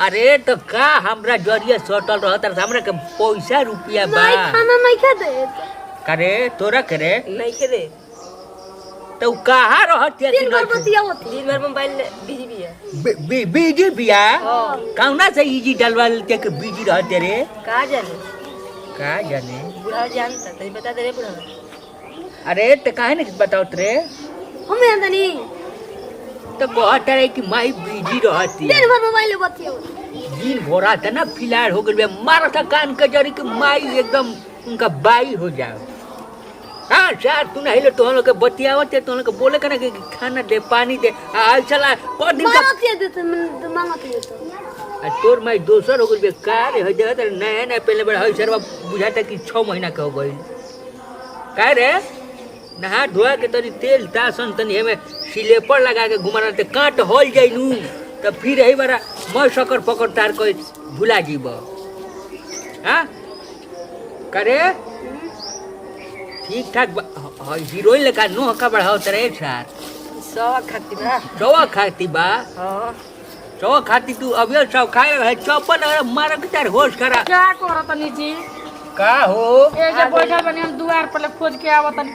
अरे तो का हमरा जरिया सटल रहत हमरा के पैसा रुपया बा नहीं खाना नहीं खा दे करे तोरा करे नहीं खे दे तो कहाँ रहत है दिन भर बतिया होती दिन भर मोबाइल बिजी भी है बीजी बिया हाँ। कौना से इजी डलवाल के बीजी रहते रे कहाँ जाने का जाने बुढ़ा जानता तभी बता दे रे बुढ़ा अरे तो काहे नहीं बताओ रे हमें अंदनी तो कहत रहे कि माई बीजी रहती है दिन भर मोबाइल बतिया होती दिन भोरा था ना फिलहाल हो गए मारा था कान के जरी कि माई एकदम उनका बाई हो जाओ हाँ सर तू नहीं ले तो लोग बतियावत है तो लोग बोले करना कि खाना दे पानी दे आ चला पर दिन का मांगती देते मांगती देते तोर माई दोसर हो गई कार हो जाए तो नया नया पहले बड़ा हई सरवा बुझाता कि 6 महीना का हो गई का रे नहा धोआ के तनी तेल तासन तनी हमें सिलेपर लगा के घुमा रहे कांट हल जाई नू तो फिर यही बारा मैं शकर पकड़ तार कोई भुला जीब हाँ करे ठीक ठाक हीरोइन लेका नो हका बढ़ाओ तेरे सार सब खाती बा चौवा खाती बा हाँ चौवा खाती तू अभी सब खाए है चौपन मार के तार होश करा क्या करत तनी जी का हो ए जे बैठल बनी हम दुआर पर खोज के आवत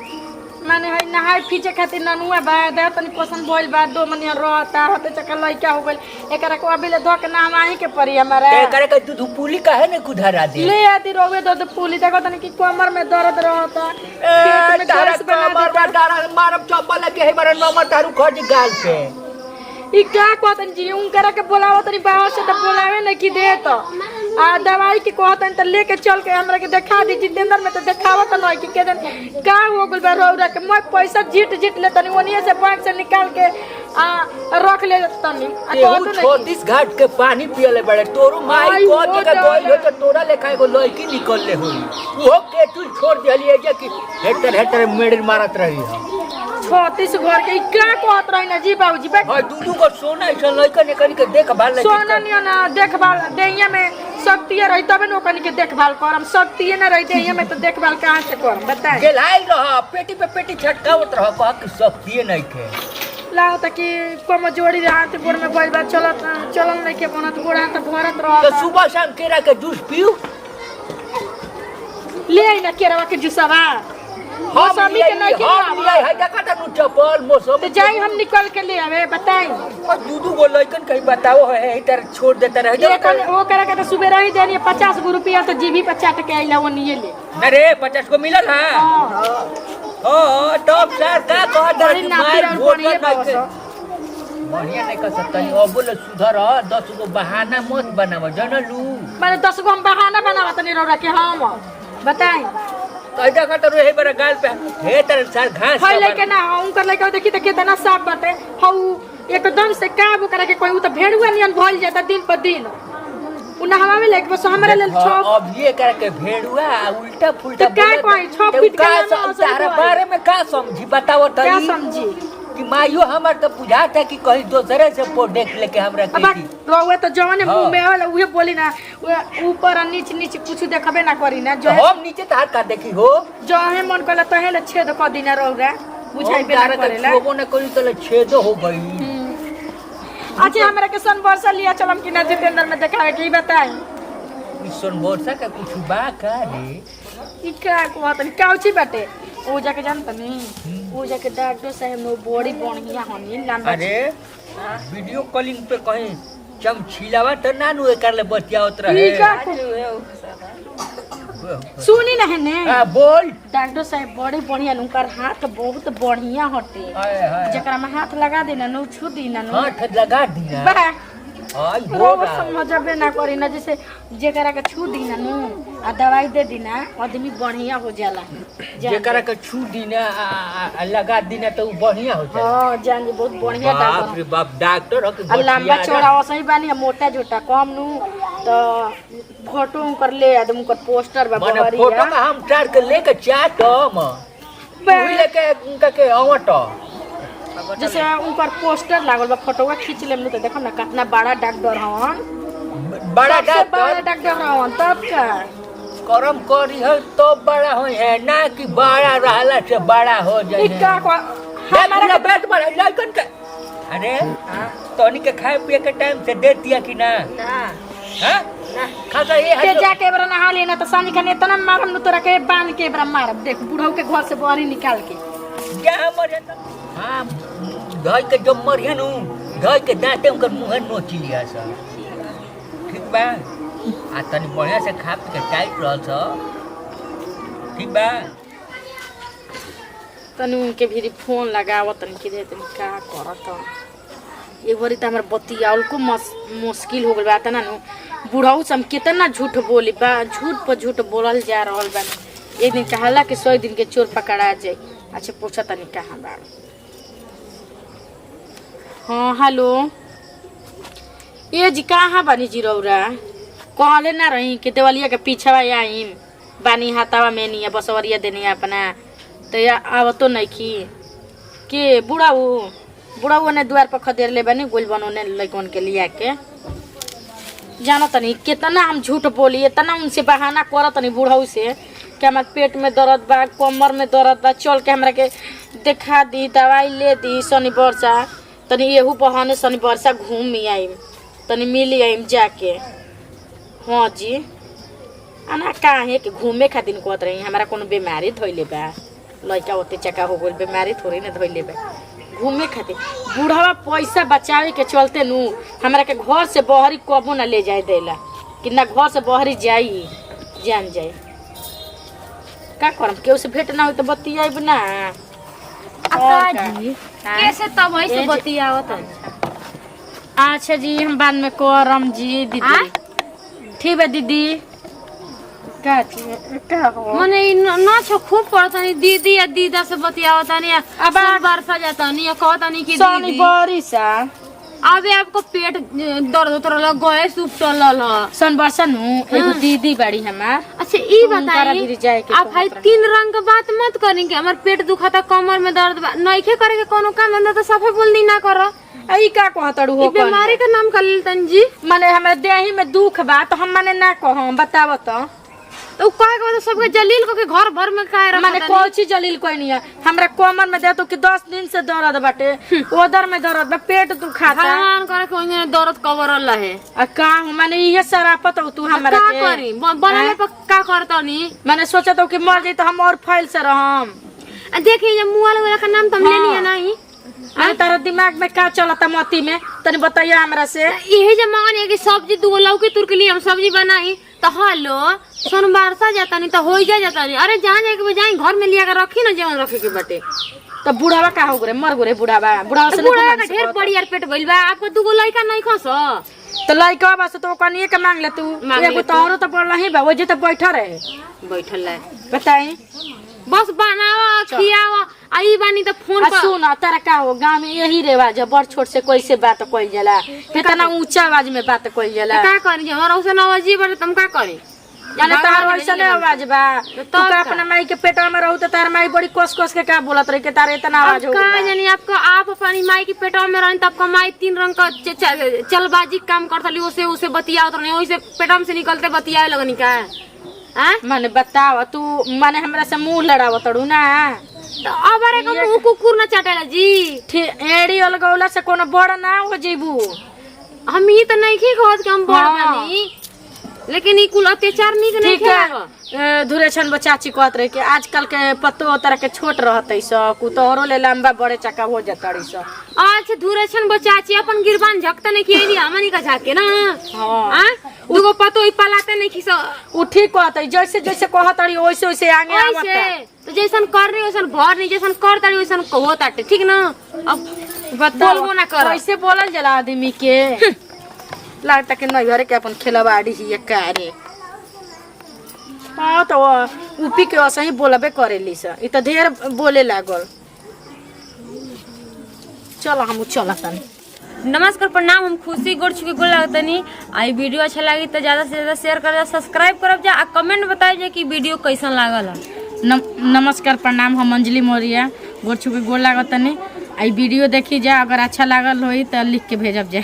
माने है नहाय फीचे खातिर ननुआ बा दे तनी पसंद भइल बा दो मनिया रहता होते चक्कर लइका हो गइल एकरा को अभी ले धो के नाम आही के पड़ी हमारा ते करे के तू पुली काहे ने कुधरा दे ले आती रोवे दो पुली देखो तनी कि कमर में दर्द रहता ए पेट में तारा गैस बना कमर देता में डारा मारब चप्पल के है बारा नंबर तारू खोज गाल पे ई क्या कहतन जी उनकरा के बोलावो तनी बाहर से तो बोलावे न कि दे तो आ दवाई के कहतन तो लेके चल के हमरा के दिखा दी जितेंद्र में तो दिखावत नहीं कि के दिन का हो गइल बा रौरा के मैं पैसा जीट ले तनी ओनिए से बैंक से निकाल के आ रख ले तनी आ एहू कहतो 36 घाट के पानी पियले बड़े तोरू माई आई को हो जगह गइल हो जाने। तो तोरा लेखा एगो लड़की निकल ले होई वो के तू छोड़ दिली है कि हेटर मेडल मारत रही है 36 घर के ई क्या कहत रही ना जी बाबूजी बैठ हां दूधू को सोना ऐसा लड़का ने कनी के देखभाल नहीं सोना निया ना देखभाल देहिया में शक्ति रही तबे न ओकनी के देखभाल करम शक्ति न रही देहिया में तो देखभाल कहां से करम बताए गेलाई रह पेटी पे पेटी छटकावत रह कह कि शक्ति नहीं थे लाओ ताकि कम जोड़ी रहत गोड़ में गइल बा चलत चलन नहीं के बनत गोड़ हाथ भरत तो रहत सुबह शाम केरा के जूस पियो ले आई ना केरवा के जूसवा मौसमी के नहीं के हम लिए है देखा नु चप्पल मौसम तो जाई हम निकल के ले आवे बताई और दूधू को लइकन कहीं बताओ है इधर छोड़ देता रह ये कल वो करे के तो सुबह रही देनी 50 गो रुपया तो जीभी पर चाट के आइला वो नहीं ले अरे 50 को मिलल है हां ओ टॉप सर का कह दर बड़ी कि नापी मार और वोट बढ़िया नहीं के बाबा बढ़िया नहीं कर सकता अब बोले सुधर 10 को बहाना मत बनाव जनलू माने 10 गो हम बहाना बनावत नहीं रौरा के हम बताई कैदा का तो रहे बड़ा गाल पे हे तर सर घास है लेके ना उनकर लेके देखी त कितना साफ बाटे हौ एकदम से काबू करे के कोई उ त भेड़ुआ नियन भइल जाता दिन पर दिन उ नहवा में लेके बस हमरा लेल छप अब ये कर के भेड़ुआ उल्टा फुल्टा तो क्या कोई छप पीट के ना तारे बारे में का समझी बताओ तो क्या समझी कि माइयो हमर तो बुझाता कि कहीं दूसरे से पो देख लेके हमरा अब की रोवे तो जवाने हाँ। मुंह में होला उहे बोली ना ऊपर और नीचे नीचे कुछ देखबे ना करी ना जो हम नीचे तार का देखी हो जो है मन कहला तहे ले छेद क दिना रौरा बुझाई बेला करेला वो ने कोई तो छेद हो गई अच्छा हमरा के सन वर्षा लिया चलम कि ना जितेंद्र में देखावे के ई बताई ईश्वर वर्षा का कुछ बा का रे ई का कहत काउची बाटे ओ जाके जानत नहीं ओ जाके डॉक्टर साहब में बड़ी बढ़िया हनी लंबा अरे वीडियो कॉलिंग पे कहीं चमचीलावा तो ना नु कर ले बतियावत रहे ई का सुनी ना है ने हां बोल डॉक्टर साहब बड़ी बढ़िया उनकर हाथ बहुत बढ़िया हटे हाय हाय जकरा में हाथ लगा देना नु छू देना नु हाथ लगा दिया बा आई रोज बोला समझबे ना करी ना जैसे जेकरा के छू दीना नु आ दवाई दे दीना आदमी बढ़िया हो जाला जेकरा के छू दीना लगा दीना तो बढ़िया हो जाए हां जान जी बहुत बढ़िया बाप डॉक्टर रे बाप डॉक्टर हो के आ लंबा चौड़ा वैसे ही बानी आ मोटा झोटा कम नु तो फोटो उनकर ले आदम उनकर पोस्टर बा माने बहरिया फोटो का हम चार के लेके चाटम वही लेके उनका के आवट जैसे उनकर पोस्टर लागल बा फोटोवा खींच लेम तो देखो ना कितना बड़ा डॉक्टर हवन बड़ा सबसे बड़ा डॉक्टर डॉक्टर हवन तब का करम करी है तो बड़ा हो है ना कि बड़ा रहला से बड़ा हो जाए ई का हमारा हमारा पेट बड़ा लड़कन के अरे तोनी के खाए पिए के टाइम से दे दिया कि ना ना हाँ ना खा के ये ते जाके बरा नहा लेना तो सांझ खाने इतना मारम न तोरा के बांध के बरा मारब देख बुढ़ऊ के घर से बाहर निकाल के क्या मरे तो हाँ धोई के जो मरिया नु धोई के दांते उनकर मुंह नोची लिया सब ठीक बा आ तनी बढ़िया से खा पी के टाइट रहल छ ठीक बा तनी उनके भी फोन लगावत तनी कि दे तनी का करत एक बारी त हमर बतियाल को मुश्किल हो गल बा तना नु बुढ़ऊ से हम कितना झूठ बोली बा झूठ पर झूठ बोलल जा रहल बा एक दिन कहला कि 100 दिन के चोर पकड़ा जाए अच्छा पूछा तनी कहाँ बा हाँ हेलो ये जी कहाँ बानी जी रौरा कहले ना रही कि देवलिया के पीछवा आई बानी हाथावा में नहीं बसवरिया देनी अपना तो या आवतो नहीं की के बुढ़ाऊ ने द्वार पर खदेर ले बनी गोल बनोने लइकन के लिया के जानो तनी कितना हम झूठ बोली इतना उनसे बहाना करत तनी बुढ़ाऊ से कि हमारे पेट में दर्द बा कमर में दर्द बा चल के हमरा के देखा दी दवाई ले दी शनि वर्षा तनी एहू बहाने शनि वर्षा घूम आई तनी मिल आई जाके हाँ जी आना काहे कि घूमे खातिर कहत रही हमारा कोनो बीमारी धइले बा लड़का ओते चक्का हो गइल बीमारी थोड़ी ना धइले बा घूमे खातिर बूढ़ावा पैसा बचावे के चलते नु हमरा के घर से बहरी कबो ना ले जाए देला कि ना घर से बहरी जाई जान जाए का करम केहू से भेंट ना हो तो बतियाब ना जी कैसे तब ऐसे बतियावत अच्छा जी हम बाद में करम जी दीदी ठीक है दीदी का हो मने ना छो खूब पड़तनी दीदी या दीदा से बतियावतनी अब बरसा जातनी या कहतनी कि सोनी दीदी बरिसा अबे आपको पेट दर्द होत रहल गैस उठल ल सन वर्षा नु एगो दीदी बाड़ी हमार अच्छा ई उनकरा भी बताइए जाए के आप भाई कहत तीन रंग का बात मत करी कि हमार पेट दुखाता कमर में दर्द बा नइखे करे के कोनो काम अंदर तो सफे बोलनी ना करो आई का कहतड़ू हो ई बीमारी का नाम कर लेतन जी माने हमारे देही में दुख बा तो हम माने ना कहम बताव तो कहे के बाद सबके जलील को के घर भर में काहे रखा माने कोई चीज जलील कोई नहीं है हमरा कमर में दे तो कि 10 दिन से दर्द बाटे उधर में दर्द बा पेट दुखाता भगवान करे के ओने दर्द कवर रहे आ का माने इहे सरापत हो तू हमरा का के करी बनाने पर का करतनी माने सोचा तो कि मर जाई तो हम और फैल से रहम देखिए ये मुआल वाला का नाम तुम लेनी है नहीं आ तारा दिमाग में का चलता मती में तनी बताइए हमरा से यही जमान है कि सब्जी दूगो लौकी तुर के लिए हम सब्जी बनाई तो हेलो सोमवार सा जाता नहीं तो हो जाता नहीं अरे जहाँ जाके जाए घर में लिया कर रखी ना जेवन रखे के बटे तो बुढ़ावा का हो गरे मर गरे बुढ़ावा बुढ़ावा से बुढ़ा का ढेर बड़ी यार पेट भइल बा आपको दूगो लड़का नहीं खस तो लइका बस तो कनिए के मांग ले तू एगो तोरो तो पड़ला ही बा वो जे तो बैठा रहे बैठल है बताई बस बनावा खियावा आई बानी तो फोन पर सुन तारा का हो गांव में यही रिवाज है बड़ छोट से कोई से बात कइल जाला कितना ऊंचा आवाज में बात कइल जाला का करी हमारा उसे नवाजी बटे तुम का करी जाने तार वैसा नहीं आवाज बा तू का अपना माई के पेट में रहू तो तार माई बड़ी कोस कोस के का बोलत रही के तार इतना आवाज हो का जानी आपको आप अपनी माई की पेटवा में रहन तब कमाई तीन रंग का चलबाजी काम करतली उसे उसे बतियावत रही ओइसे पेटवा से निकलते बतियाए लगनी का हैं माने बताव तू माने हमरा से मुंह लड़ाव तड़ू ना तो अबरे का मुंह कुकुर न चाटेला जी ठीक एड़ी अलगौला से कोनो बड़ ना हो जेबू हम ही तो नहीं की कहत कि हम बड़ बानी लेकिन ई कुल अत्याचार निक नहीं ठीक धुरेछन बचाची कहत रहे कि आजकल के पत्तो तरह के छोट रहतै स कुतोरो ले लंबा बड़े चक्का हो जतड़ी स अच्छा धुरेछन बचाची अपन गिरबान झकता नहीं की हमनी का झाके ना हां दुगो पतो ई पलाते नहीं खिस उ ठीक कहतै जैसे जैसे कहतड़ी वैसे वैसे आगे आवता तो जैसन कर रही वैसन भर नहीं जैसन कर तड़ी वैसन होताटे ठीक ना अब बोलबो ना कर कैसे बोलल जला आदमी के लागता कि नहीं घरे के अपन खेलवाड़ी ही कारे हाँ तो उपी के असही बोलबे करेली स इ त ढेर बोले लागल चल हम चल तनी नमस्कार प्रणाम हम खुशी गोड़ छुके गोड़ लागतनी आई वीडियो अच्छा लगी तो ज्यादा से ज्यादा शेयर कर जा सब्सक्राइब करब जा आ कमेंट बताई जा कि वीडियो कैसन लागल है नमस्कार प्रणाम हम अंजलि मौर्य गोड़ छुके गोड़ लागतनी आई वीडियो देखी जा अगर अच्छा लागल होई तो लिख के भेजब जा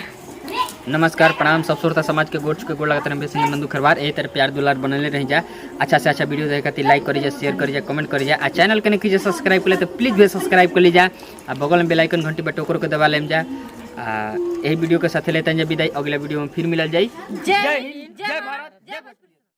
नमस्कार प्रणाम सब श्रोता समाज के गोड़ के गोड़ लगता है नंदू खरवार यही तरह प्यार दुलार बनले रह जा अच्छा से अच्छा वीडियो देखे खातिर लाइक करी जा शेयर करी जा कमेंट करी जा आ चैनल के नहीं कीजिए सब्सक्राइब कर ले तो प्लीज भी सब्सक्राइब कर लीजिए आ बगल में बेल आइकन घंटी बटन को दबा लेम जा यही वीडियो के साथ लेते हैं विदाई, अगला वीडियो में फिर मिलल जाई। जय हिंद, जय भारत, जय भोजपुरी।